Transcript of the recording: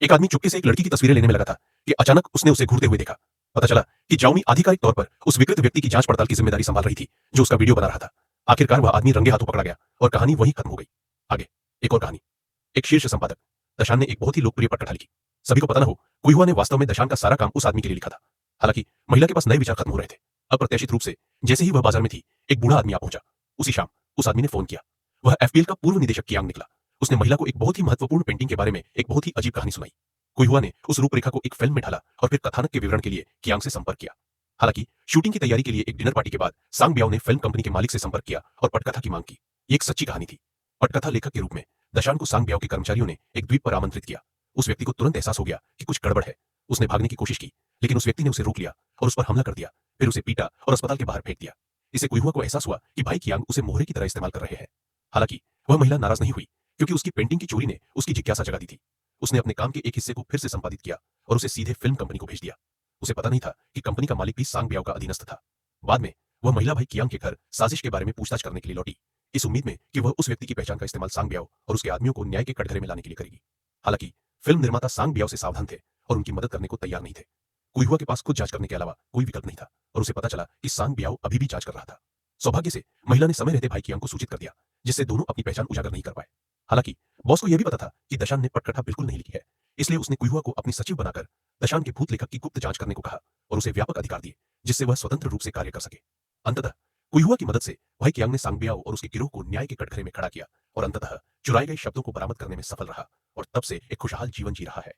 एक आदमी चुपके से एक लड़की की तस्वीरें लेने में लगा था कि अचानक उसने उसे घूरते हुए देखा। पता चला कि जाओमी आधिकारिक तौर पर उस विकृत व्यक्ति की जांच पड़ताल की जिम्मेदारी संभाल रही थी जो उसका वीडियो बना रहा था। आखिरकार वह आदमी रंगे हाथों पकड़ा गया और कहानी वहीं खत्म हो गई। आगे एक और कहानी। एक शीर्ष संपादक दशान ने एक बहुत ही लोकप्रिय पटकथा लिखी। सभी को पता न हो, कुइहुआ ने वास्तव में दशान का सारा काम उस आदमी के लिए लिखा था। हालांकि महिला के पास नए विचार खत्म हो रहे थे। अप्रत्याशित रूप से जैसे ही वह बाजार में थी, एक बूढ़ा आदमी आ पहुंचा। उसी शाम उस आदमी ने फोन किया। वह एफपीएल का पूर्व निदेशक कियांग निकला। उसने महिला को एक बहुत ही महत्वपूर्ण पेंटिंग के बारे में एक बहुत ही अजीब कहानी सुनाई। कुइहुआ ने उस रूपरेखा को एक फिल्म में ढाला और फिर कथानक के विवरण के लिए कियांग से संपर्क किया। हालांकि शूटिंग की तैयारी के लिए एक डिनर पार्टी के बाद सांग ब्याओ ने फिल्म कंपनी के मालिक से संपर्क किया और पटकथा की मांग की। ये एक सच्ची कहानी थी। पटकथा लेखक के रूप में दशान को सांग ब्याओ के कर्मचारियों ने एक द्वीप पर आमंत्रित किया। उस व्यक्ति को तुरंत एहसास हो गया कि कुछ गड़बड़ है। उसने भागने की कोशिश की, लेकिन उस व्यक्ति ने उसे रोक लिया और उस पर हमला कर दिया। फिर उसे पीटा और अस्पताल के बाहर फेंक दिया। इसे कुइहुआ को एहसास हुआ कि भाई कियांग उसे मोहरे की तरह इस्तेमाल कर रहे हैं। हालांकि वह महिला नाराज नहीं हुई, क्योंकि उसकी पेंटिंग की चोरी ने उसकी जिज्ञासा जगा दी थी। उसने अपने काम के एक हिस्से को फिर से संपादित किया और उसे सीधे फिल्म कंपनी को भेज दिया। उसे पता नहीं था कि कंपनी का मालिक भी सांग ब्याओ का अधीनस्थ था। बाद में वह महिला भाई कियांग के घर साजिश के बारे में पूछताछ करने के लिए लौटी, इस उम्मीद में कि वह उस व्यक्ति की पहचान का इस्तेमाल सांग ब्याओ और उसके आदमियों को न्याय के कटघरे में लाने के लिए करेगी। हालांकि फिल्म निर्माता सांग ब्याओ से सावधान थे और उनकी मदद करने को तैयार नहीं थे। कुइहुआ के पास खुद जांच करने के अलावा कोई विकल्प नहीं था और उसे पता चला कि सांग ब्याओ अभी भी जांच कर रहा था। सौभाग्य से महिला ने समय रहते भाई कियांग को सूचित कर दिया, जिससे दोनों अपनी पहचान उजागर नहीं कर पाए। हालांकि बॉस को यह भी पता था कि दशान ने पटकथा बिल्कुल नहीं लिखी है, इसलिए उसने कुइहुआ को अपनी सचिव बनाकर दशान के भूत लेखक की गुप्त जांच करने को कहा और उसे व्यापक अधिकार दिए, जिससे वह स्वतंत्र रूप से कार्य कर सके। अंततः कुइहुआ की मदद से भाई कियांग ने सांग ब्याओ और उसके गिरोह को न्याय के कटघरे में खड़ा किया और अंततः चुराए गए शब्दों को बरामद करने में सफल रहा और तब से एक खुशहाल जीवन जी रहा है।